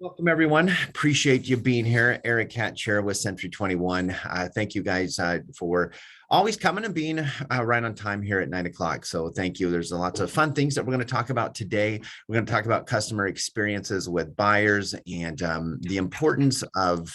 Welcome, everyone. Appreciate you being here. Eric Hatcher with Century 21. Thank you guys for always coming and being right on time here at 9 o'clock. So thank you. There's lots of fun things that we're going to talk about today. We're going to talk about customer experiences with buyers and the importance of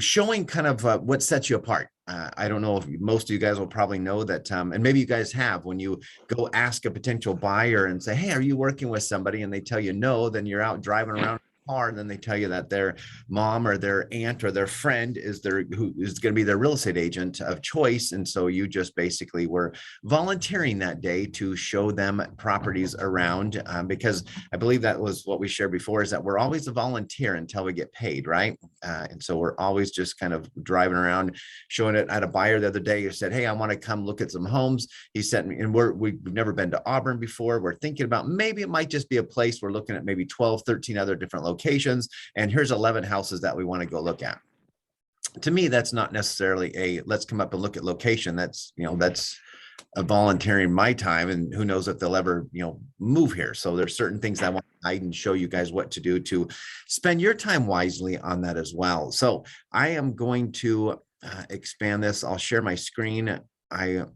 showing kind of what sets you apart. I don't know if most of you guys will probably know that, and maybe you guys have, when you go ask a potential buyer and say, hey, are you working with somebody? And they tell you no, then you're out driving around car, and then they tell you that their mom or their aunt or their friend is who is going to be their real estate agent of choice. And so you just basically were volunteering that day to show them properties around, because I believe that was what we shared before, is that we're always a volunteer until we get paid, right? And so we're always just kind of driving around showing it. I had a buyer the other day who said, hey, I want to come look at some homes. He sent me, and we've never been to Auburn before. We're thinking about maybe it might just be a place. We're looking at maybe 12, 13 other different locations. And here's 11 houses that we want to go look at. To me, that's not necessarily a let's come up and look at location. That's a volunteering my time, and who knows if they'll ever move here. So there's certain things that I want to guide and show you guys what to do to spend your time wisely on that as well. So I am going to expand this. I'll share my screen. I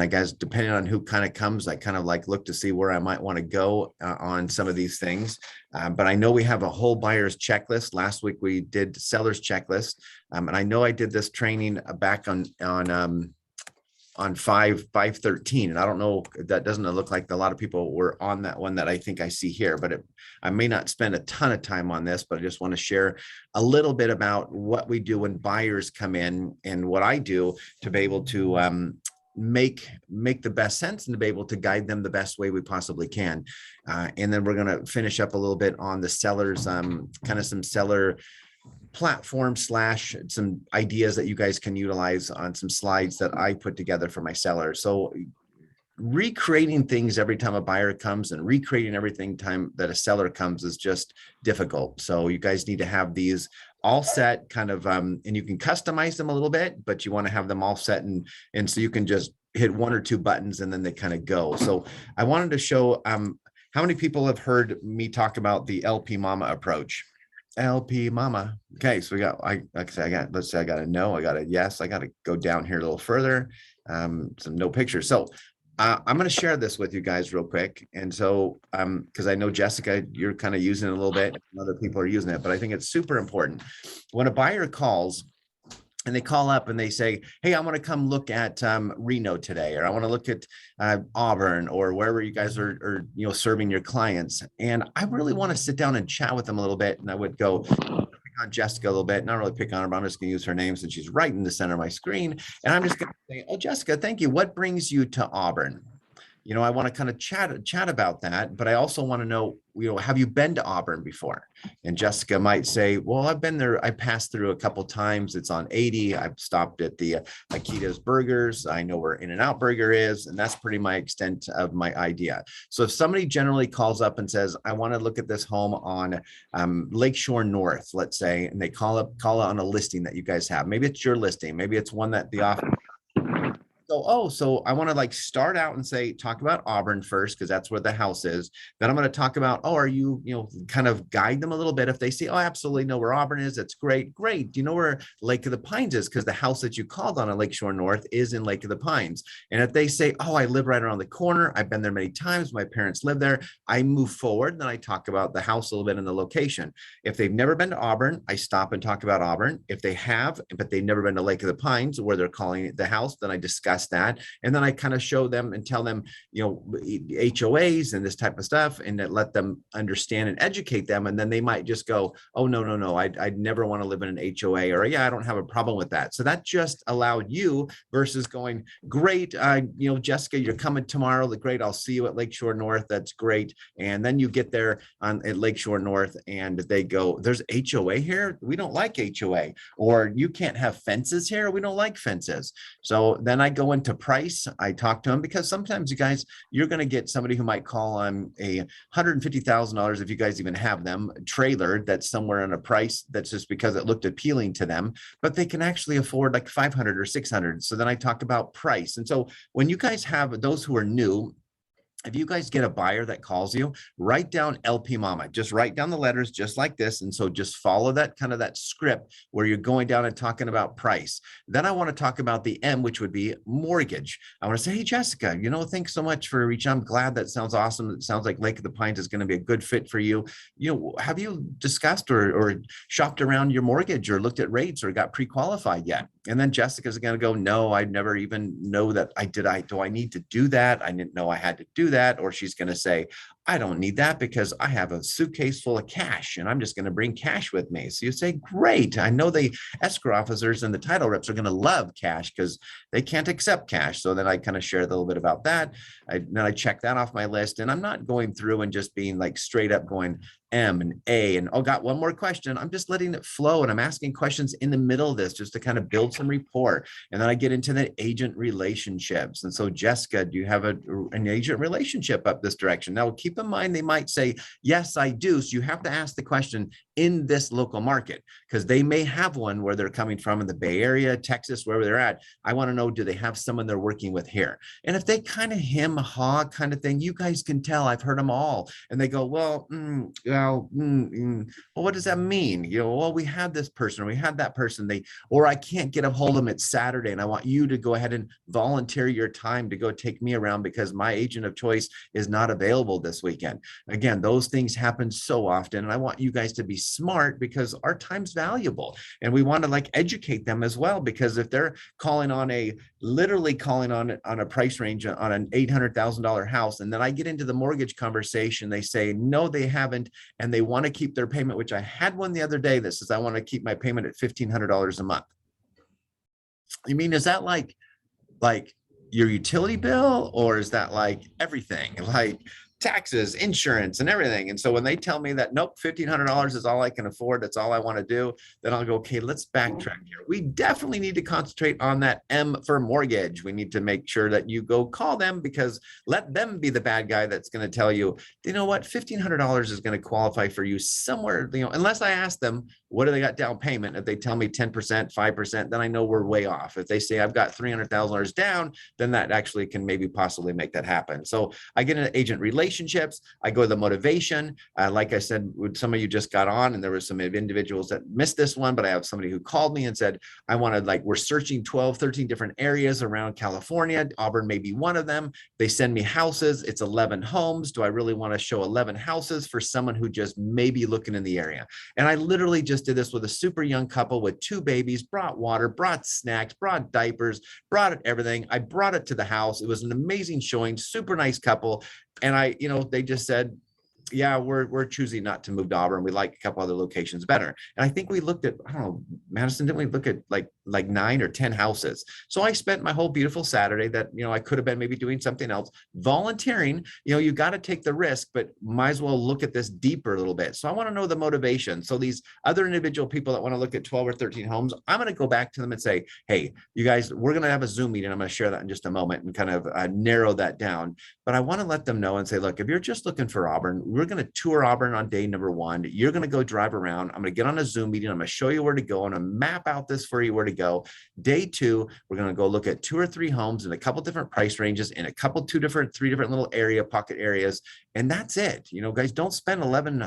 guess depending on who kind of comes, I kind of like look to see where I might want to go on some of these things. But I know we have a whole buyer's checklist. Last week we did seller's checklist, and I know I did this training back on 5/13, and I don't know, that doesn't look like a lot of people were on that one that I think I see here, but I may not spend a ton of time on this, but I just want to share a little bit about what we do when buyers come in and what I do to be able to make the best sense and to be able to guide them the best way we possibly can. And then we're going to finish up a little bit on the sellers, kind of some seller platform / some ideas that you guys can utilize on some slides that I put together for my sellers. So recreating things every time a buyer comes and recreating everything time that a seller comes is just difficult. So you guys need to have these all set kind of, and you can customize them a little bit, but you want to have them all set, and so you can just hit one or two buttons and then they kind of go. So I wanted to show how many people have heard me talk about the LP Mama approach. LP Mama. Okay, so we got, let's say I got a no, I got a yes, I got to go down here a little further. Some no pictures. So I'm going to share this with you guys real quick. And so, because I know, Jessica, you're kind of using it a little bit, and other people are using it, but I think it's super important. When a buyer calls and they call up and they say, hey, I want to come look at Reno today, or I want to look at Auburn, or wherever you guys are serving your clients. And I really want to sit down and chat with them a little bit. And I would go on Jessica a little bit, not really pick on her, but I'm just going to use her name since she's right in the center of my screen. And I'm just going to say, oh, Jessica, thank you. What brings you to Auburn? I want to kind of chat about that, but I also want to know, have you been to Auburn before? And Jessica might say, well, I've been there. I passed through a couple times. It's on 80. I've stopped at the Akita's Burgers. I know where In-N-Out Burger is, and that's pretty my extent of my idea. So if somebody generally calls up and says, I want to look at this home on Lakeshore North, let's say, and they call on a listing that you guys have. Maybe it's your listing. Maybe it's one that the offer. So I want to start out and talk about Auburn first, because that's where the house is. Then I'm going to talk about, are you, kind of guide them a little bit. If they say, oh, absolutely know where Auburn is, that's great. Do you know where Lake of the Pines is? Because the house that you called on Lakeshore North is in Lake of the Pines. And if they say, oh, I live right around the corner, I've been there many times, my parents live there, I move forward. Then I talk about the house a little bit and the location. If they've never been to Auburn, I stop and talk about Auburn. If they have, but they've never been to Lake of the Pines, where they're calling it the house, then I discuss that. And then I kind of show them and tell them, HOAs and this type of stuff, and that let them understand and educate them. And then they might just go, oh, no, I'd never want to live in an HOA, or yeah, I don't have a problem with that. So that just allowed you versus going, great, Jessica, you're coming tomorrow. Great, I'll see you at Lakeshore North. That's great. And then you get there at Lakeshore North and they go, there's HOA here? We don't like HOA. Or you can't have fences here? We don't like fences. So then I go into price. I talk to them, because sometimes you guys, you're going to get somebody who might call on a $150,000, if you guys even have them, trailer that's somewhere on a price that's just because it looked appealing to them, but they can actually afford like 500 or 600. So then I talk about price. And so when you guys have those who are new, if you guys get a buyer that calls you, write down LP Mama, just write down the letters just like this. And so just follow that kind of that script where you're going down and talking about price. Then I want to talk about the M, which would be mortgage. I want to say, hey, Jessica, thanks so much for reaching. I'm glad. That sounds awesome. It sounds like Lake of the Pines is going to be a good fit for you. Have you discussed or shopped around your mortgage or looked at rates or got pre-qualified yet? And then Jessica's going to go, no, I never even know that do I need to do that? I didn't know I had to do that. Or she's going to say, I don't need that because I have a suitcase full of cash and I'm just going to bring cash with me. So you say, great. I know the escrow officers and the title reps are going to love cash because they can't accept cash. So then I kind of share a little bit about that. Then I check that off my list, and I'm not going through and just being like straight up going M and A and, oh, got one more question. I'm just letting it flow, and I'm asking questions in the middle of this just to kind of build some rapport. And then I get into the agent relationships. And so, Jessica, do you have an agent relationship up this direction? Now, keep in mind, they might say, yes, I do. So you have to ask the question in this local market, because they may have one where they're coming from in the Bay Area, Texas, wherever they're at. I want to know, do they have someone they're working with here? And if they kind of hem haw kind of thing, you guys can tell. I've heard them all. And they go, well, what does that mean? Well, we had this person, or we had that person. Or I can't get a hold of them. It's Saturday, and I want you to go ahead and volunteer your time to go take me around because my agent of choice is not available this weekend. Again, those things happen so often, and I want you guys to be smart because our time's valuable, and we want to educate them as well, because if they're literally calling on a price range on an $800,000 house, and then I get into the mortgage conversation, they say no, they haven't, and they want to keep their payment, which I had one the other day that says I want to keep my payment at $1,500 a month. You mean, is that like your utility bill, or is that like everything, like taxes, insurance, and everything? And so when they tell me that, nope, $1,500 is all I can afford, that's all I want to do, then I'll go, okay, let's backtrack here. We definitely need to concentrate on that M for mortgage. We need to make sure that you go call them, because let them be the bad guy that's going to tell you, you know what, $1,500 is going to qualify for you somewhere, unless I ask them, what do they got down payment? If they tell me 10%, 5%, then I know we're way off. If they say I've got $300,000 down, then that actually can maybe possibly make that happen. So I get into agent relationships. I go to the motivation. Like I said, some of you just got on, and there were some individuals that missed this one, but I have somebody who called me and said, I wanted, we're searching 12, 13 different areas around California. Auburn may be one of them. They send me houses. It's 11 homes. Do I really want to show 11 houses for someone who just may be looking in the area? And I literally just did this with a super young couple with 2 babies, brought water, brought snacks, brought diapers, brought everything. I brought it to the house. It was an amazing showing, super nice couple. And they just said, yeah, we're choosing not to move to Auburn. We like a couple other locations better. And I think we looked at, I don't know, Madison, didn't we look at like 9 or 10 houses? So I spent my whole beautiful Saturday that, I could have been maybe doing something else, volunteering. You got to take the risk, but might as well look at this deeper a little bit. So I want to know the motivation. So these other individual people that want to look at 12 or 13 homes, I'm going to go back to them and say, hey, you guys, we're going to have a Zoom meeting. I'm going to share that in just a moment and kind of narrow that down. But I want to let them know and say, look, if you're just looking for Auburn, we're going to tour Auburn on day number 1. You're going to go drive around. I'm going to get on a Zoom meeting. I'm going to show you where to go. I'm going to map out this for you, where to go. Day 2, we're going to go look at 2 or 3 homes in a couple different price ranges in a couple, 3 different little pocket areas. And that's it. Guys, don't spend 11,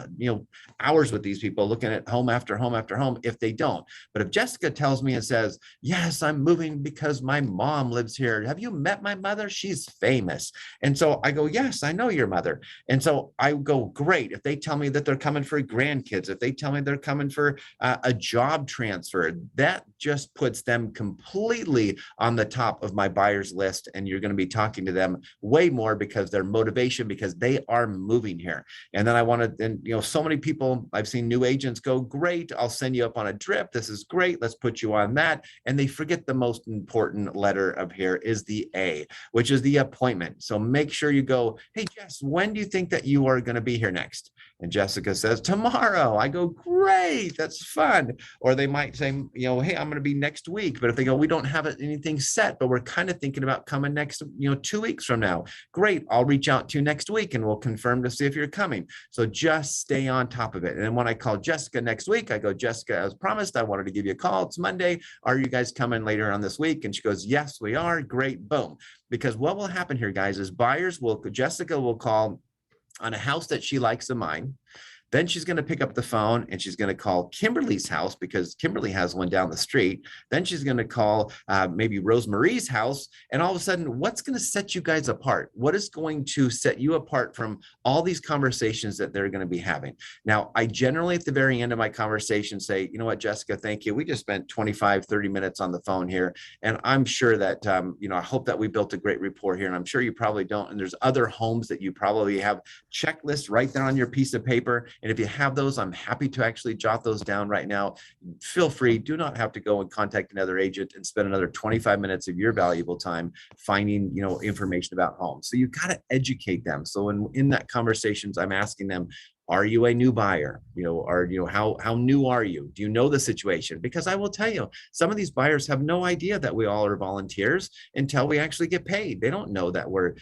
hours with these people looking at home after home after home if they don't. But if Jessica tells me and says, yes, I'm moving because my mom lives here. Have you met my mother? She's famous. And so I go, yes, I know your mother. And so I go, great. If they tell me that they're coming for grandkids, if they tell me they're coming for a job transfer, that just puts them completely on the top of my buyers list. And you're going to be talking to them way more because their motivation, because they are moving here. And then I want to, and so many people, I've seen new agents go, great, I'll send you up on a drip. This is great. Let's put you on that. And they forget the most important letter of here is the A, which is the appointment. So make sure you go, hey, Jess, when do you think that you are going to be here next? And Jessica says, tomorrow. I go, great, that's fun. Or they might say, hey, I'm going to be next week. But if they go, we don't have anything set, but we're kind of thinking about coming next, 2 weeks from now. Great, I'll reach out to you next week and we'll confirm to see if you're coming. So just stay on top of it. And then when I call Jessica next week, I go, Jessica, as promised, I wanted to give you a call. It's Monday. Are you guys coming later on this week? And she goes, yes, we are. Great, boom. Because what will happen here, guys, is Jessica will call on a house that she likes of mine. Then she's going to pick up the phone and she's going to call Kimberly's house because Kimberly has one down the street. Then she's going to call maybe Rosemarie's house. And all of a sudden, what's going to set you guys apart? What is going to set you apart from all these conversations that they're going to be having? Now, I generally at the very end of my conversation say, you know what, Jessica, thank you. We just spent 25, 30 minutes on the phone here. And I'm sure that, I hope that we built a great rapport here. And I'm sure you probably don't. And there's other homes that you probably have checklists right there on your piece of paper. And if you have those, I'm happy to actually jot those down right now. Feel free, do not have to go and contact another agent and spend another 25 minutes of your valuable time finding, information about homes. So you got to educate them. So in that conversations, I'm asking them, are you a new buyer? How new are you? Do you know the situation? Because I will tell you, some of these buyers have no idea that we all are volunteers until we actually get paid. They don't know that we're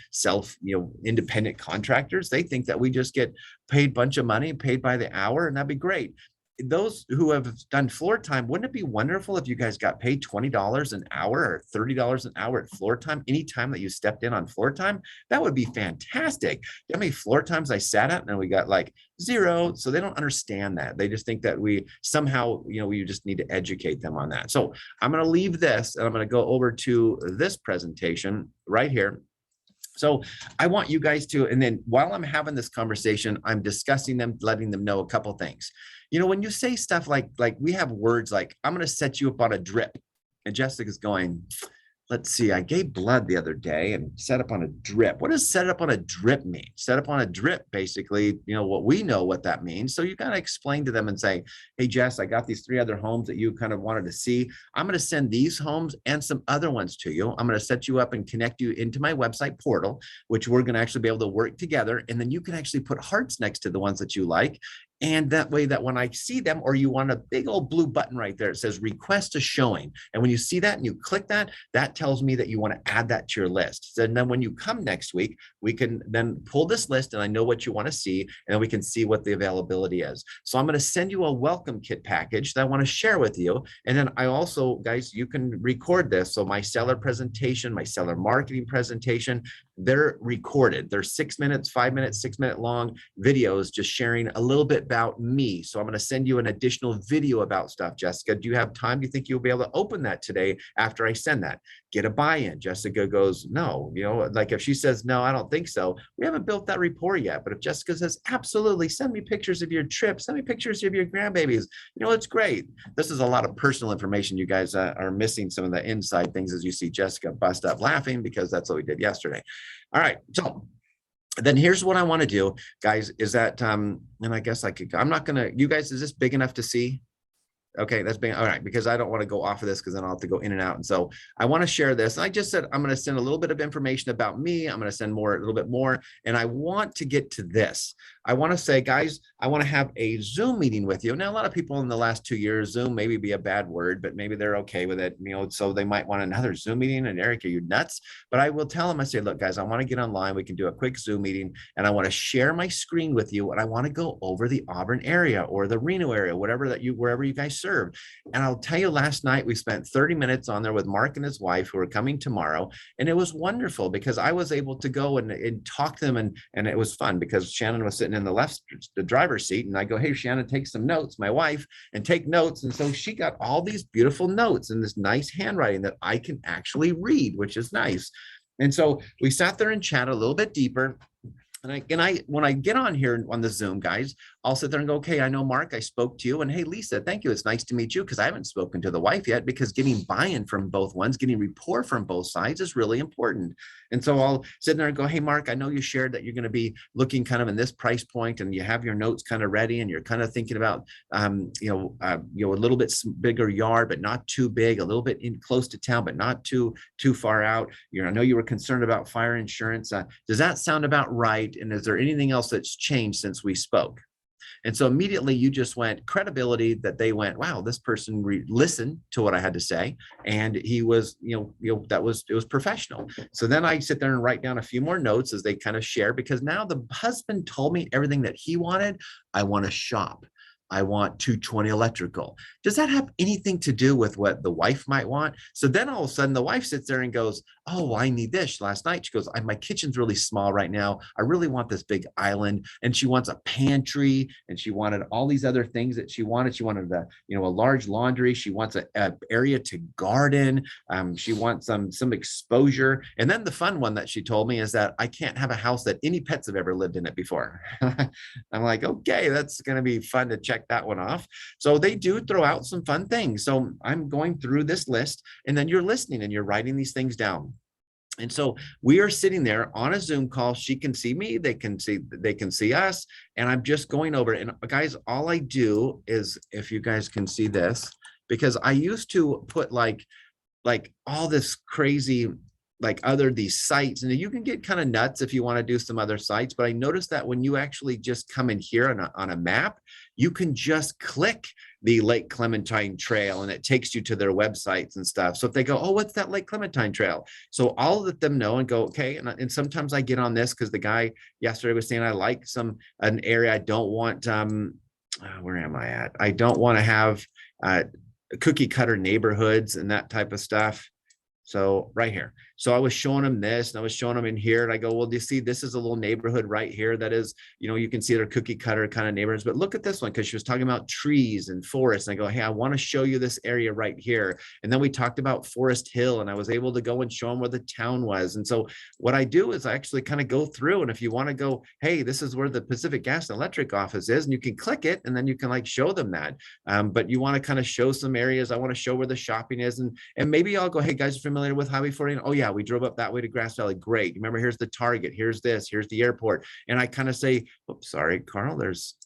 independent contractors. They think that we just get paid a bunch of money, paid by the hour, and that'd be great. Those who have done floor time, wouldn't it be wonderful if you guys got paid $20 an hour or $30 an hour at floor time, anytime that you stepped in on floor time? That would be fantastic. You know how many floor times I sat at and we got like 0? So they don't understand that. They just think that we somehow, we just need to educate them on that. So I'm going to leave this and I'm going to go over to this presentation right here. So I want you guys to, and then while I'm having this conversation, I'm discussing them, letting them know a couple things. When you say stuff like we have words like, I'm going to set you up on a drip. And Jessica's going, let's see, I gave blood the other day and set up on a drip. What does set up on a drip mean? Set up on a drip, basically, what we know what that means. So you got to explain to them and say, hey, Jess, I got these 3 other homes that you kind of wanted to see. I'm going to send these homes and some other ones to you. I'm going to set you up and connect you into my website portal, which we're going to actually be able to work together. And then you can actually put hearts next to the ones that you like. And that way that when I see them, or you want a big old blue button right there, it says request a showing. And when you see that and you click that, that tells me that you want to add that to your list. So then when you come next week, we can then pull this list and I know what you want to see, and then we can see what the availability is. So I'm going to send you a welcome kit package that I want to share with you. And then I also, guys, you can record this. So my seller presentation, my seller marketing presentation, they're recorded. They're 6 minutes, 5 minutes, 6 minute long videos, just sharing a little bit about me. So I'm going to send you an additional video about stuff. Jessica, do you have time? Do you think you'll be able to open that today after I send that? Get a buy-in. Jessica goes, no, like if she says, no, I don't think so. We haven't built that rapport yet. But if Jessica says, absolutely, send me pictures of your trip, send me pictures of your grandbabies, it's great. This is a lot of personal information. You guys are missing some of the inside things as you see Jessica bust up laughing because that's what we did yesterday. All right. So then here's what I want to do, guys, is that, and I guess I'm not going to, you guys, is this big enough to see? Okay, that's being all right, because I don't want to go off of this because then I'll have to go in and out. And so I want to share this. I just said I'm going to send a little bit of information about me. I'm going to send a little bit more. And I want to get to this. I want to say, guys, I want to have a Zoom meeting with you. Now, a lot of people in the last 2 years, Zoom maybe be a bad word, but maybe they're okay with it. So they might want another Zoom meeting. And Eric, are you nuts? But I will tell them, I say, look, guys, I want to get online. We can do a quick Zoom meeting and I want to share my screen with you. And I want to go over the Auburn area or the Reno area, wherever you guys serve. And I'll tell you, last night we spent 30 minutes on there with Mark and his wife who are coming tomorrow. And it was wonderful because I was able to go and talk to them. And it was fun because Shannon was sitting in the driver's seat. And I go, hey, Shannon, take some notes, my wife, and take notes. And so she got all these beautiful notes and this nice handwriting that I can actually read, which is nice. And so we sat there and chat a little bit deeper. And when I get on here on the Zoom, guys, I'll sit there and go, okay, I know, Mark, I spoke to you. And hey, Lisa, thank you. It's nice to meet you, because I haven't spoken to the wife yet, because getting buy-in from both ones, getting rapport from both sides is really important. And so I'll sit there and go, hey, Mark, I know you shared that you're going to be looking kind of in this price point and you have your notes kind of ready and you're kind of thinking about, a little bit bigger yard, but not too big, a little bit in close to town, but not too far out. I know you were concerned about fire insurance. Does that sound about right? right? And is there anything else that's changed since we spoke? And so immediately you just went credibility, that they went, wow, this person listened to what I had to say. And he was, it was professional. So then I sit there and write down a few more notes as they kind of share, because now the husband told me everything that he wanted. I want to shop. I want 220 electrical. Does that have anything to do with what the wife might want? So then all of a sudden the wife sits there and goes, oh, I need this. Last night she goes, my kitchen's really small right now. I really want this big island. And she wants a pantry, and she wanted all these other things that she wanted. She wanted a large laundry. She wants a area to garden. She wants some exposure. And then the fun one that she told me is that I can't have a house that any pets have ever lived in it before. I'm like, okay, that's going to be fun to check that one off. So they do throw out some fun things. So I'm going through this list, and then you're listening and you're writing these things down. And so we are sitting there on a Zoom call. She can see me, they can see us. And I'm just going over it. And guys, all I do is, if you guys can see this, because I used to put like all this crazy, these sites, and you can get kind of nuts if you want to do some other sites. But I noticed that when you actually just come in here on a map, you can just click the Lake Clementine Trail and it takes you to their websites and stuff. So if they go, oh, what's that Lake Clementine Trail? So I'll let them know and go, okay. And sometimes I get on this because the guy yesterday was saying, I like an area. I don't want, where am I at? I don't want to have cookie cutter neighborhoods and that type of stuff. So right here. So I was showing them this, and I was showing them in here, and I go, well, do you see, this is a little neighborhood right here that is, you can see they're cookie cutter kind of neighborhoods, but look at this one, because she was talking about trees and forests. And I go, hey, I want to show you this area right here. And then we talked about Forest Hill, and I was able to go and show them where the town was. And so what I do is I actually kind of go through, and if you want to go, hey, this is where the Pacific Gas and Electric office is, and you can click it, and then you can show them that. But you want to kind of show some areas. I want to show where the shopping is. And maybe I'll go, hey, guys, are familiar with Highway 40? Oh yeah, we drove up that way to Grass Valley. Great. Remember, here's the Target. Here's this. Here's the airport. And I kind of say, oops, sorry, Carl,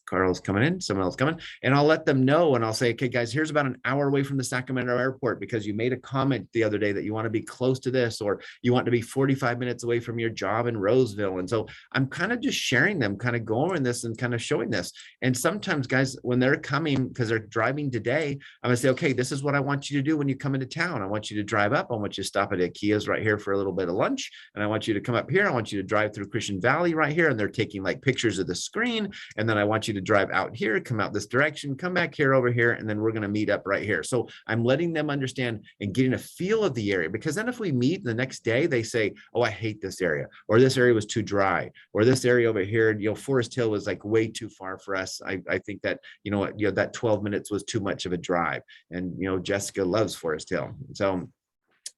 Carl's coming in, someone else coming, and I'll let them know. And I'll say, okay, guys, here's about an hour away from the Sacramento airport, because you made a comment the other day that you want to be close to this, or you want to be 45 minutes away from your job in Roseville. And so I'm kind of just sharing them, kind of going this and kind of showing this. And sometimes, guys, when they're coming, because they're driving today, I'm gonna say, okay, this is what I want you to do when you come into town. I want you to drive up. I want you to stop at IKEA's right here for a little bit of lunch. And I want you to come up here. I want you to drive through Christian Valley right here. And they're taking pictures of the screen. And then I want you to drive out here, come out this direction, come back here over here, and then we're going to meet up right here. So I'm letting them understand and getting a feel of the area, because then if we meet the next day, they say, oh, I hate this area, or this area was too dry, or this area over here, Forest Hill was way too far for us. I think that, that 12 minutes was too much of a drive. And, Jessica loves Forest Hill.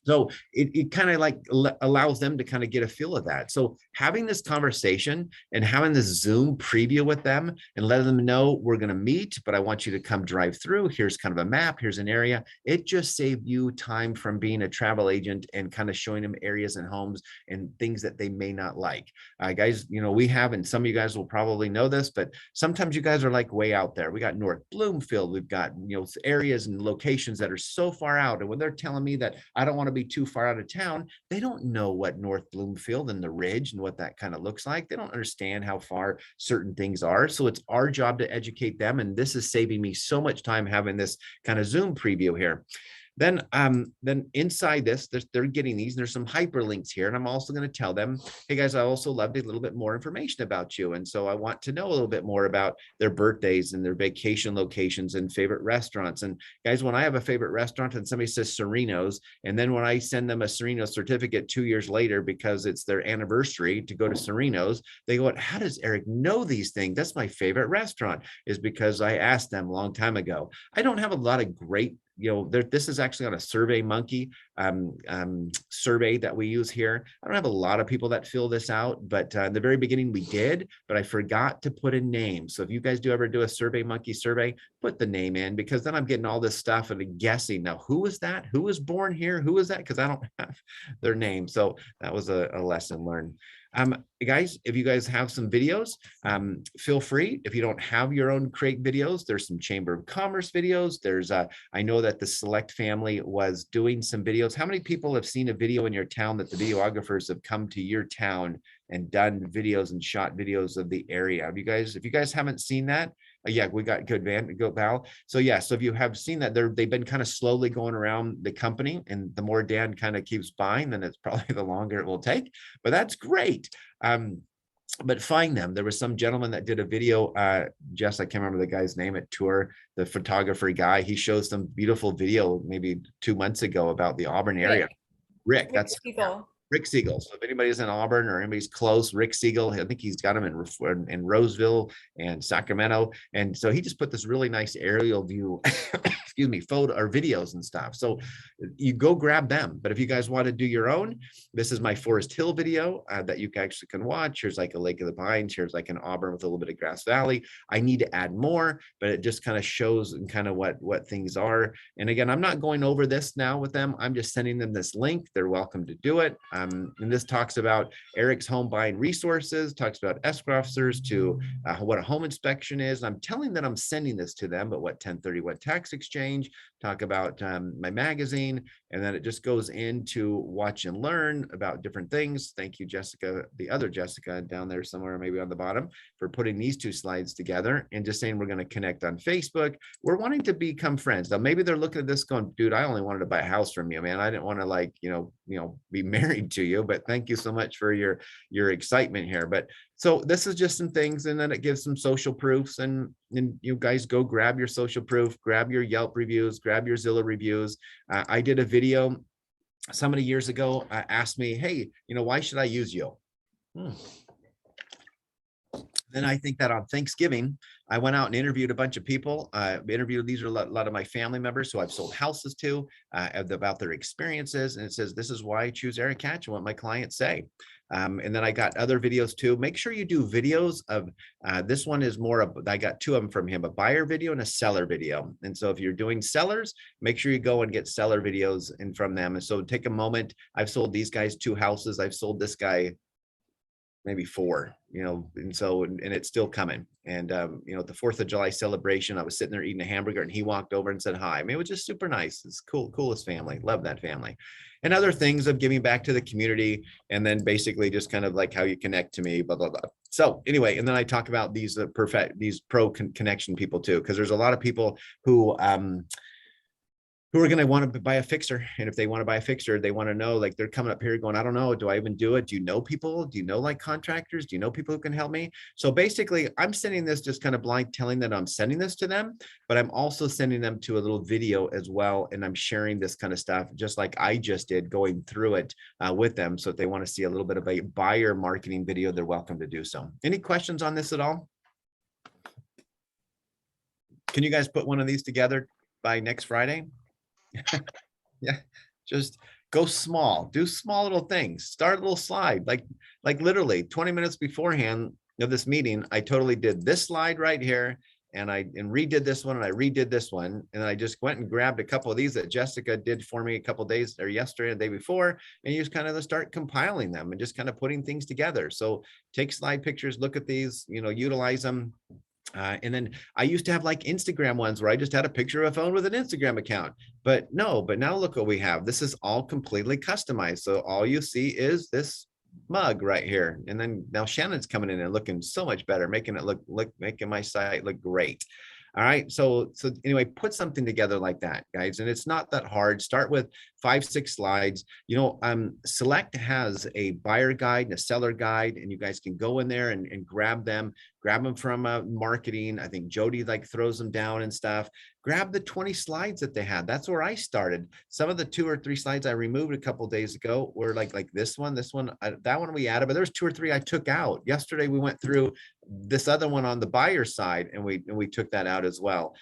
So it kind of allows them to kind of get a feel of that. So having this conversation and having this Zoom preview with them and letting them know we're going to meet, but I want you to come drive through. Here's kind of a map. Here's an area. It just saved you time from being a travel agent and kind of showing them areas and homes and things that they may not like. Guys, we have, and some of you guys will probably know this, but sometimes you guys are way out there. We got North Bloomfield. We've got, areas and locations that are so far out. And when they're telling me that I don't want to be too far out of town, they don't know what North Bloomfield and the Ridge and what that kind of looks like. They don't understand how far certain things are. So it's our job to educate them. And this is saving me so much time having this kind of Zoom preview here. Then inside this, they're getting these, and there's some hyperlinks here. And I'm also going to tell them, hey guys, I also loved a little bit more information about you. And so I want to know a little bit more about their birthdays and their vacation locations and favorite restaurants. And guys, when I have a favorite restaurant and somebody says Sereno's, and then when I send them a Sereno's certificate 2 years later, because it's their anniversary to go to Sereno's, they go, how does Eric know these things? That's my favorite restaurant, is because I asked them a long time ago. I don't have a lot of great, this is actually on a Survey Monkey survey that we use here. I don't have a lot of people that fill this out, but in the very beginning we did, but I forgot to put a name. So if you guys do ever do a Survey Monkey survey, put the name in, because then I'm getting all this stuff and guessing. Now, who was that? Who was born here? Who is that? Because I don't have their name. So that was a lesson learned. Guys, if you guys have some videos, feel free. If you don't have your own, create videos. There's some Chamber of Commerce videos. There's I know that the Select family was doing some videos. How many people have seen a video in your town that the videographers have come to your town and done videos and shot videos of the area. If you guys haven't seen that, yeah, we got good Val. So yeah, so if you have seen that, they've been kind of slowly going around the company, and the more Dan kind of keeps buying, then it's probably the longer it will take, but that's great. But find them. There was some gentleman that did a video, Jess, I can't remember the guy's name at Tour, the photographer guy. He shows some beautiful video maybe 2 months ago about the Auburn area. Rick, that's Rick Siegel. So if anybody's in Auburn or anybody's close, Rick Siegel, I think he's got him in Roseville and Sacramento. And so he just put this really nice aerial view, excuse me, photo or videos and stuff. So you go grab them. But if you guys want to do your own, this is my Forest Hill video that you actually can watch. Here's like a Lake of the Pines. Here's like an Auburn with a little bit of Grass Valley. I need to add more, but it just kind of shows and kind of what things are. And again, I'm not going over this now with them. I'm just sending them this link. They're welcome to do it. And this talks about Eric's home buying resources, talks about escrow officers to what a home inspection is. And I'm telling that I'm sending this to them, but what 1031 tax exchange, talk about my magazine, and then it just goes into watch and learn about different things. Thank you, Jessica, the other Jessica down there somewhere, maybe on the bottom, for putting these two slides together and just saying we're going to connect on Facebook. We're wanting to become friends. Now, maybe they're looking at this going, dude, I only wanted to buy a house from you, man. I didn't want to like, be married to you, but thank you so much for your excitement here. But so this is just some things, and then it gives some social proofs, and you guys go grab your social proof, grab your Yelp reviews, grab your Zillow reviews. I did a video somebody years ago asked me, hey, why should I use you? Then I think that on Thanksgiving, I went out and interviewed a bunch of people. These are a lot of my family members who I've sold houses to about their experiences. And it says, this is why I choose Eric Hatch and what my clients say. And then I got other videos too. Make sure you do videos of, this one is more of, I got two of them from him, a buyer video and a seller video. And so if you're doing sellers, make sure you go and get seller videos in from them. And so take a moment. I've sold these guys 2 houses. I've sold this guy maybe 4, and so, and it's still coming. And, at the 4th of July celebration, I was sitting there eating a hamburger and he walked over and said, hi. I mean, it was just super nice. It's coolest family. Love that family. And other things of giving back to the community. And then basically just kind of like how you connect to me, blah, blah, blah. So anyway, and then I talk about these pro connection people too, because there's a lot of people who are going to want to buy a fixer. And if they want to buy a fixer, they want to know, like, they're coming up here going, I don't know, do I even do it? Do you know people? Do you know like contractors? Do you know people who can help me? So basically I'm sending this just kind of blind, telling that I'm sending this to them, but I'm also sending them to a little video as well. And I'm sharing this kind of stuff, just like I just did, going through it with them. So if they want to see a little bit of a buyer marketing video, they're welcome to do so. Any questions on this at all? Can you guys put one of these together by next Friday? Yeah, just go small, do small little things, start a little slide, like literally 20 minutes beforehand of this meeting, I totally did this slide right here, and I redid this one, and I redid this one, and I just went and grabbed a couple of these that Jessica did for me a couple of days or yesterday, the day before, and you just kind of start compiling them and just kind of putting things together. So take slide pictures, look at these, utilize them. And then I used to have like Instagram ones where I just had a picture of a phone with an Instagram account, but now look what we have. This is all completely customized. So all you see is this mug right here. And then now Shannon's coming in and looking so much better, making it making my site look great. All right. So anyway, put something together like that, guys. And it's not that hard. Start with 5-6 slides. Select has a buyer guide and a seller guide, and you guys can go in there and grab them from marketing. I think Jody throws them down and stuff. Grab the 20 slides that they had. That's where I started. Some of the 2 or 3 slides I removed a couple of days ago were like this one, that one we added, but there's 2 or 3 I took out. Yesterday we went through this other one on the buyer side, and we took that out as well.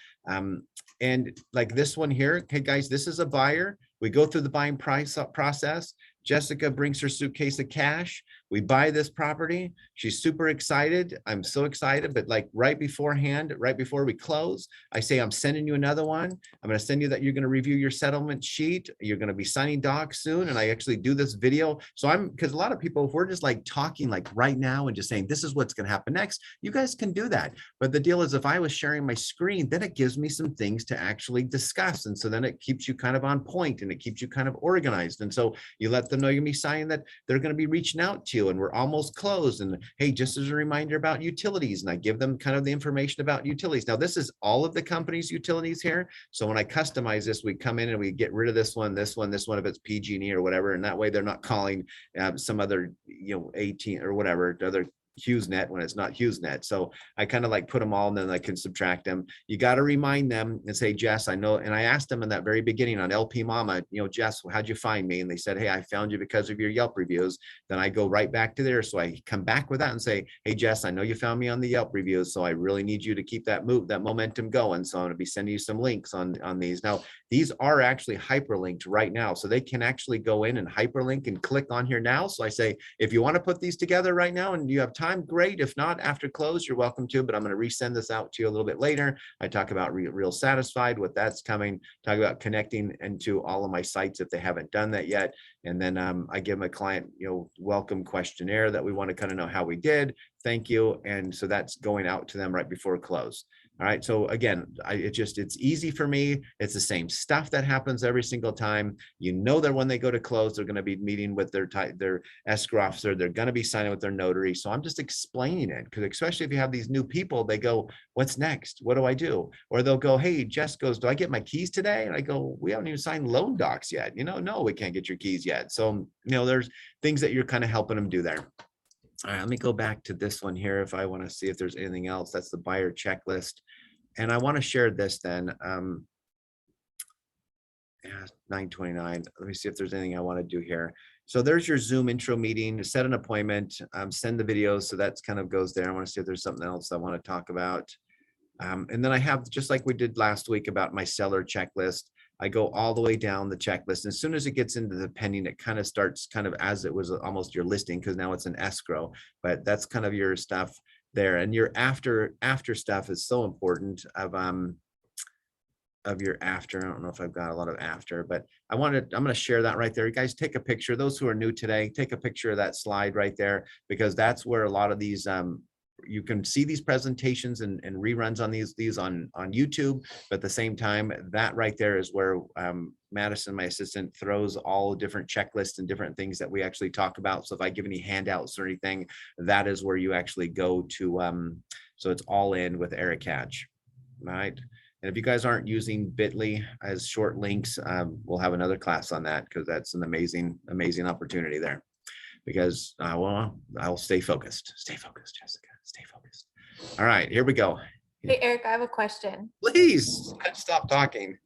And like this one here, okay, guys, this is a buyer. We go through the buying process. Jessica brings her suitcase of cash. We buy this property. She's super excited. I'm so excited, but like right before we close, I say, I'm sending you another one. I'm going to send you that you're going to review your settlement sheet. You're going to be signing docs soon. And I actually do this video. So because a lot of people, if we're just like talking like right now and just saying, this is what's going to happen next, you guys can do that. But the deal is, if I was sharing my screen, then it gives me some things to actually discuss. And so then it keeps you kind of on point, and it keeps you kind of organized. And so you let them know you're going to be signing that they're going to be reaching out to you. to, and we're almost closed. And hey, just as a reminder about utilities, and I give them kind of the information about utilities. Now, this is all of the company's utilities here. So when I customize this, we come in and we get rid of this one, this one, if it's PG&E or whatever. And that way they're not calling some other, 18 or whatever, other HughesNet when it's not HughesNet. So I kind of like put them all and then I can subtract them. You got to remind them and say, Jess, I know. And I asked them in that very beginning on LP Mama, Jess, how'd you find me? And they said, hey, I found you because of your Yelp reviews. Then I go right back to there. So I come back with that and say, hey, Jess, I know you found me on the Yelp reviews. So I really need you to keep that momentum going. So I'm going to be sending you some links on these. Now, these are actually hyperlinked right now. So they can actually go in and hyperlink and click on here now. So I say, if you want to put these together right now and you have time, great. If not, after close, you're welcome to, but I'm going to resend this out to you a little bit later. I talk about Real Satisfied, what that's coming, talk about connecting into all of my sites if they haven't done that yet. And then I give my client, welcome questionnaire that we want to kind of know how we did. Thank you. And so that's going out to them right before close. All right. So again, it's easy for me. It's the same stuff that happens every single time. That when they go to close, they're going to be meeting with their escrow officer. They're going to be signing with their notary. So I'm just explaining it, because especially if you have these new people, they go, what's next? What do I do? Or they'll go, hey, Jess goes, do I get my keys today? And I go, we haven't even signed loan docs yet. No, we can't get your keys yet. So, there's things that you're kind of helping them do there. All right, let me go back to this one here if I want to see if there's anything else. That's the buyer checklist. And I want to share this then. 9:29. Let me see if there's anything I want to do here. So there's your Zoom intro meeting, set an appointment, send the videos. So that's kind of goes there. I want to see if there's something else I want to talk about. And then I have, just like we did last week about my seller checklist, I go all the way down the checklist. And as soon as it gets into the pending, it kind of starts kind of as it was almost your listing, because now it's an escrow, but that's kind of your stuff there. And your after stuff is so important of your after. I don't know if I've got a lot of after, but I'm going to share that right there. You guys take a picture. Those who are new today, take a picture of that slide right there, because that's where a lot of these, you can see these presentations and reruns on these on YouTube, but at the same time, that right there is where Madison, my assistant, throws all different checklists and different things that we actually talk about. So if I give any handouts or anything, that is where you actually go to. So it's all in with Eric Hatch, right? And if you guys aren't using Bitly as short links, we'll have another class on that, because that's an amazing opportunity there. Because I'll stay focused. Stay focused, Jessica. Stay focused. All right, here we go. Hey, Eric, I have a question. Please stop talking.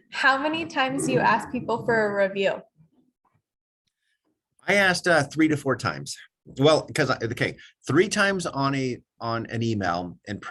How many times do you ask people for a review? I asked 3 to 4 times. Well, because 3 times on an email, and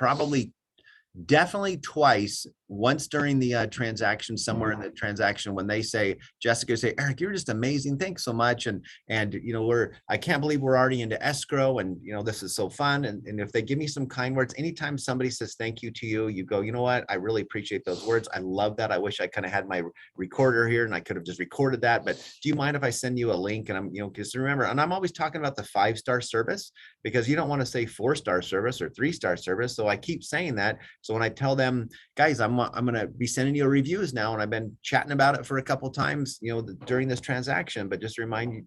definitely twice, once during the transaction, somewhere in the transaction, when they say, Jessica say, Eric, you're just amazing. Thanks so much. And I can't believe we're already into escrow, and this is so fun. And if they give me some kind words, anytime somebody says thank you to you, you go, you know what? I really appreciate those words. I love that. I wish I kind of had my recorder here and I could have just recorded that. But do you mind if I send you a link? And I'm, because remember, and I'm always talking about the 5-star service, because you don't want to say 4-star service or 3-star service. So I keep saying that. So when I tell them, guys, I'm going to be sending you reviews now, and I've been chatting about it for a couple of times, during this transaction, but just remind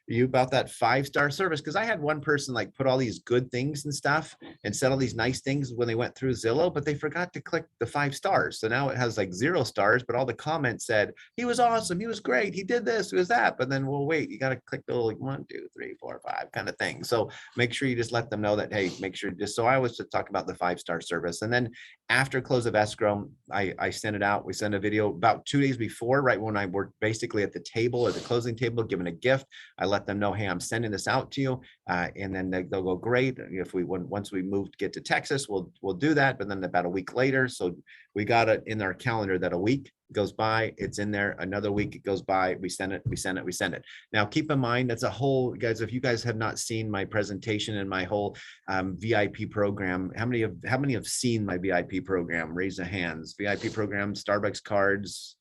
you about that 5-star service. Because I had one person like put all these good things and stuff and said all these nice things when they went through Zillow, but they forgot to click the 5 stars. So now it has like 0 stars, but all the comments said he was awesome, he was great, he did this, he was that. But then, well, wait, you got to click the like 1, 2, 3, 4, 5 kind of thing. So make sure you just let them know that, hey, make sure so I always talk about the 5-star service. And then after close of escrow, I send it out. We send a video about 2 days before, right when I work basically at the table or the closing table, giving a gift. I let them know, hey, I'm sending this out to you, and then they'll go, great. Once we move to get to Texas, we'll do that. But then about a week later, so we got it in our calendar that a week goes by, it's in there. Another week it goes by, we send it. Now keep in mind, that's a whole, guys, if you guys have not seen my presentation and my whole VIP program, how many have seen my VIP program? Raise the hands. VIP program, Starbucks cards.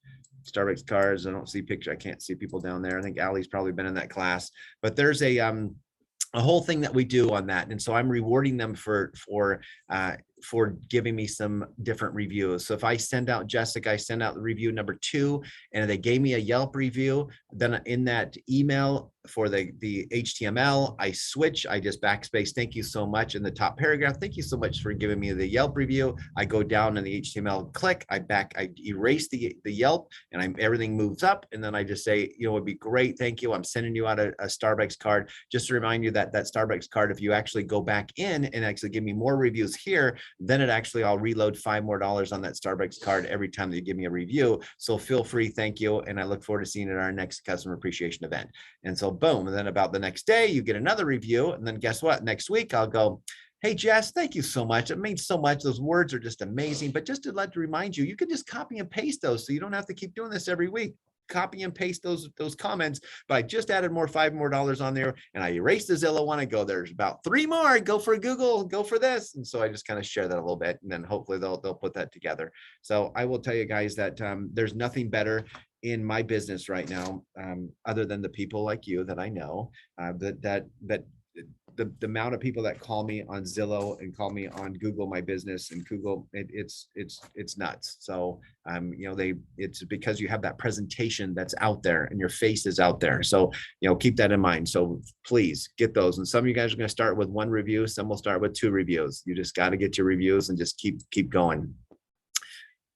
I don't see picture. I can't see people down there. I think Allie's probably been in that class, but there's a whole thing that we do on that. And so I'm rewarding them for for giving me some different reviews. So if I send out Jessica, I send out the review number 2, and they gave me a Yelp review, then in that email for the HTML, I switch, I just backspace, thank you so much in the top paragraph. Thank you so much for giving me the Yelp review. I go down in the HTML, click, I erase the Yelp, and everything moves up. And then I just say, it'd be great. Thank you. I'm sending you out a Starbucks card. Just to remind you that Starbucks card, if you actually go back in and actually give me more reviews here, then I'll reload $5 more on that Starbucks card every time that you give me a review. So feel free. Thank you. And I look forward to seeing you at our next customer appreciation event. And so boom. And then about the next day, you get another review. And then guess what? Next week, I'll go, hey, Jess, thank you so much. It means so much. Those words are just amazing. But just to remind you, you can just copy and paste those. So you don't have to keep doing this every week. Copy and paste those comments, but I just added $5 more on there, and I erased the Zillow one. I go, there's about 3 more. Go for Google, go for this. And so I just kind of share that a little bit, and then hopefully they'll put that together. So I will tell you guys that there's nothing better in my business right now, other than the people like you that I know, the amount of people that call me on Zillow and call me on Google My Business and Google, it's nuts. So it's because you have that presentation that's out there and your face is out there. So keep that in mind. So please get those. And some of you guys are going to start with 1 review. Some will start with 2 reviews. You just got to get your reviews and just keep going.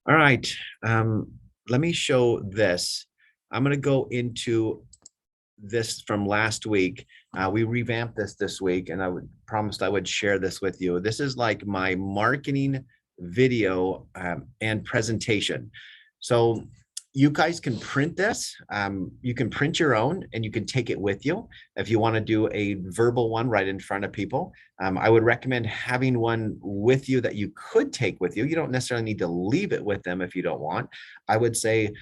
All right. Let me show this. I'm going to go into this from last week. We revamped this week, and I promised I would share this with you. This is like my marketing video and presentation. So you guys can print this. You can print your own, and you can take it with you if you want to do a verbal one right in front of people. I would recommend having one with you that you could take with you. You don't necessarily need to leave it with them if you don't want. I would say,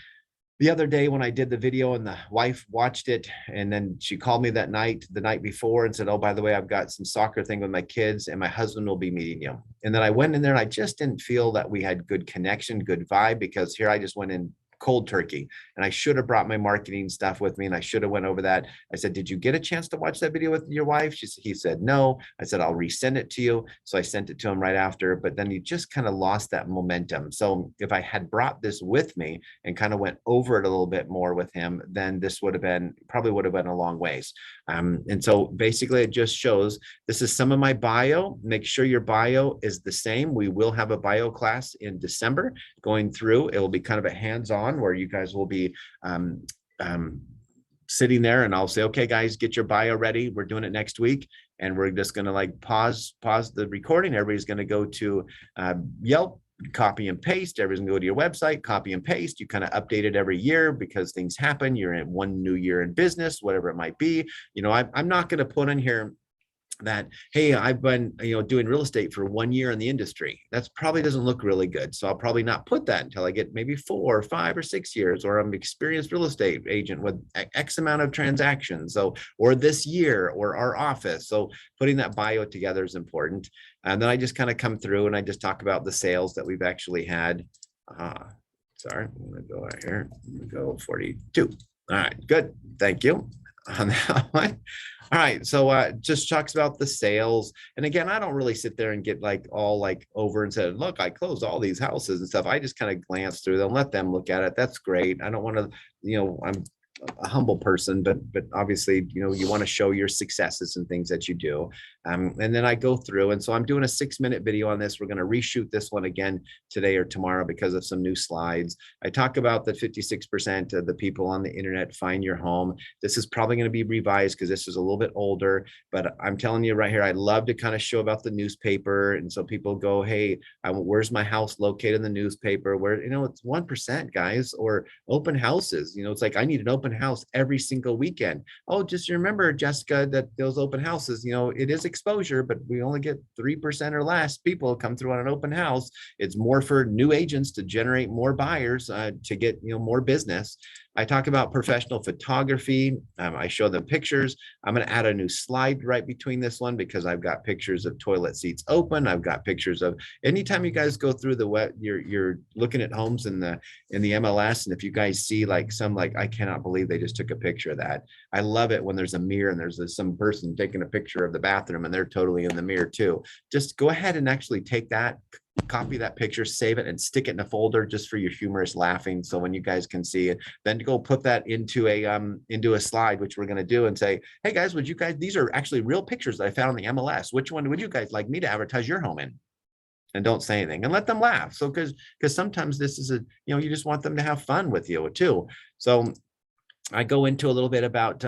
the other day when I did the video and the wife watched it, and then she called me the night before and said, oh, by the way, I've got some soccer thing with my kids and my husband will be meeting you. And then I went in there and I just didn't feel that we had good connection, good vibe, because here I just went in cold turkey, and I should have brought my marketing stuff with me, and I should have went over that. I said, did you get a chance to watch that video with your wife? He said, no. I said, I'll resend it to you. So I sent it to him right after, but then you just kind of lost that momentum. So if I had brought this with me and kind of went over it a little bit more with him, then this probably would have been a long ways. And so basically it just shows, this is some of my bio. Make sure your bio is the same. We will have a bio class in December going through. It will be kind of a hands-on where you guys will be sitting there, and I'll say, okay, guys, get your bio ready. We're doing it next week. And we're just going to pause the recording. Everybody's going to go to Yelp, copy and paste. Everybody's going to go to your website, copy and paste. You kind of update it every year because things happen. You're in one new year in business, whatever it might be. I'm not going to put in here that, hey, I've been doing real estate for 1 year in the industry. That's probably doesn't look really good. So I'll probably not put that until I get maybe 4 or 5 or 6 years, or I'm an experienced real estate agent with X amount of transactions. So, or this year, or our office. So putting that bio together is important. And then I just kind of come through and I just talk about the sales that we've actually had. Sorry, I'm going to go out here. I'm going to go 42. All right, good. Thank you on that one. All right, so just talks about the sales. And again, I don't really sit there and get all over and say, look, I closed all these houses and stuff. I just kind of glance through them, let them look at it. That's great. I don't want to, I'm a humble person, but obviously, you want to show your successes and things that you do. And then I go through, and so I'm doing a 6-minute video on this. We're going to reshoot this one again today or tomorrow because of some new slides. I talk about the 56% of the people on the internet find your home. This is probably going to be revised because this is a little bit older, but I'm telling you right here, I love to kind of show about the newspaper. And so people go, hey, where's my house located in the newspaper? Where, it's 1%, guys, or open houses. It's like, I need an open house every single weekend. Oh, just remember, Jessica, that those open houses, it is exposure, but we only get 3% or less people come through on an open house. It's more for new agents to generate more buyers, to get more business. I talk about professional photography. I show them pictures. I'm going to add a new slide right between this one because I've got pictures of toilet seats open. I've got pictures of, anytime you guys go through the web, you're looking at homes in the MLS, and if you guys see I cannot believe believe they just took a picture of that. I love it when there's a mirror and there's some person taking a picture of the bathroom and they're totally in the mirror too. Just go ahead and actually take that, copy that picture, save it, and stick it in a folder just for your humorous laughing. So when you guys can see it, then go put that into a slide, which we're going to do, and say, hey guys, would you guys, these are actually real pictures that I found on the MLS. Which one would you guys like me to advertise your home in? And don't say anything and let them laugh. So because sometimes this is you just want them to have fun with you too. So I go into a little bit about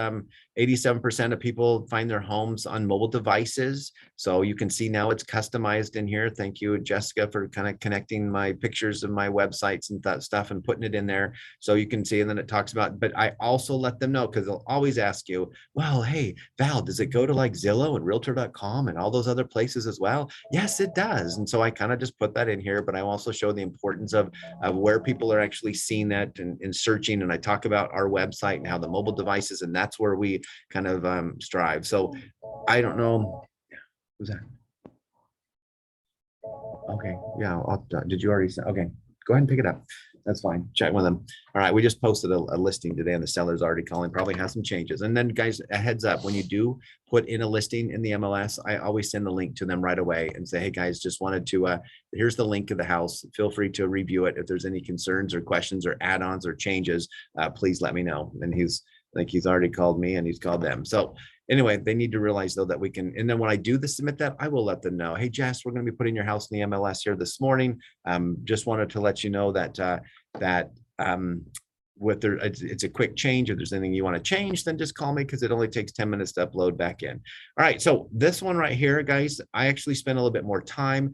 87% of people find their homes on mobile devices. So you can see now it's customized in here. Thank you, Jessica, for kind of connecting my pictures of my websites and that stuff and putting it in there. So you can see, and then it talks about, but I also let them know, because they'll always ask you, well, hey, Val, does it go to like Zillow and Realtor.com and all those other places as well? Yes, it does. And so I kind of just put that in here, but I also show the importance of where people are actually seeing that and searching. And I talk about our website and how the mobile devices, and that's where we kind of strive. So I don't know. Who's that? Okay. Yeah. Did you already say? Okay. Go ahead and pick it up. That's fine. Check with them. All right. We just posted a listing today and the seller's already calling, probably has some changes. And then guys, a heads up, when you do put in a listing in the MLS, I always send the link to them right away and say, hey guys, just wanted to, here's the link of the house. Feel free to review it. If there's any concerns or questions or add-ons or changes, please let me know. And he's already called me and he's called them. So anyway, they need to realize though that we can, and then when I do the submit that, I will let them know, hey Jess, we're going to be putting your house in the MLS here this morning. Just wanted to let you know that it's a quick change. If there's anything you want to change, then just call me, because it only takes 10 minutes to upload back in. All right, so this one right here, guys, I actually spend a little bit more time.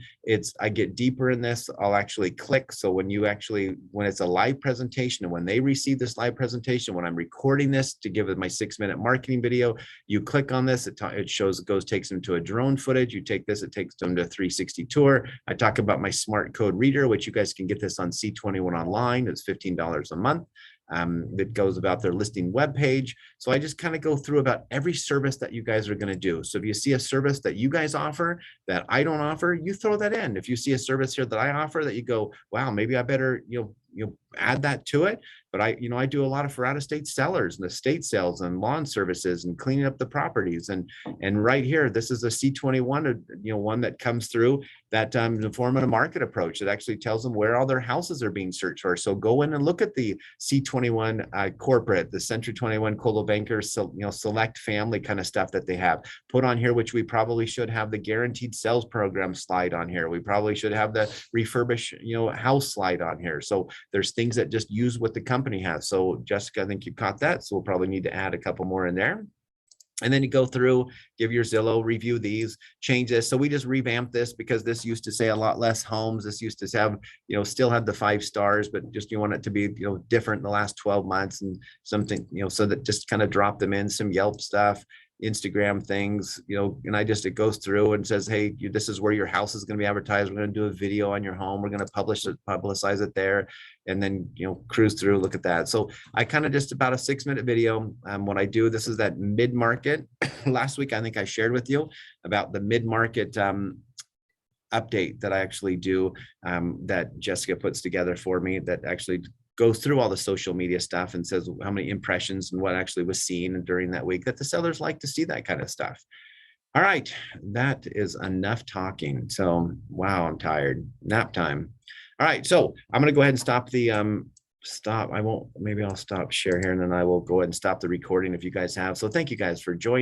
I get deeper in this. I'll actually click. So when it's a live presentation, and when they receive this live presentation, when I'm recording this to give it my 6-minute marketing video, you click on this, it takes them to a drone footage. You take this, it takes them to a 360 tour. I talk about my smart code reader, which you guys can get this on C21 online. It's $15 a month. That goes about their listing webpage. So I just kind of go through about every service that you guys are going to do. So if you see a service that you guys offer that I don't offer, you throw that in. If you see a service here that I offer that you go, wow, maybe I better, add that to it. But I do a lot for out-of-state sellers and estate sales and lawn services and cleaning up the properties. And right here, this is a C21, one that comes through that informative market approach. It actually tells them where all their houses are being searched for. So go in and look at the C21 corporate, the Century 21 Coldwell Banker, select family kind of stuff that they have put on here, which we probably should have the guaranteed sales program slide on here. We probably should have the refurbish, house slide on here. So there's things that just use what the company has. So Jessica, I think you caught that. So we'll probably need to add a couple more in there. And then you go through, give your Zillow, review these, change this. So we just revamped this because this used to say a lot less homes. This used to have, still had the 5 stars, but just you want it to be, different in the last 12 months and something, so that just kind of drop them in some Yelp stuff, Instagram things, and it goes through and says, hey, this is where your house is going to be advertised. We're going to do a video on your home. We're going to publicize it there, and then, cruise through, look at that. So I kind of just about a 6-minute video. What I do, this is that mid-market. Last week, I think I shared with you about the mid-market update that I actually do, that Jessica puts together for me, that actually goes through all the social media stuff and says how many impressions and what actually was seen during that week, that the sellers like to see that kind of stuff. All right, that is enough talking. So, wow, I'm tired. Nap time. All right, so I'm going to go ahead and stop the maybe I'll stop share here, and then I will go ahead and stop the recording if you guys have. So thank you guys for joining.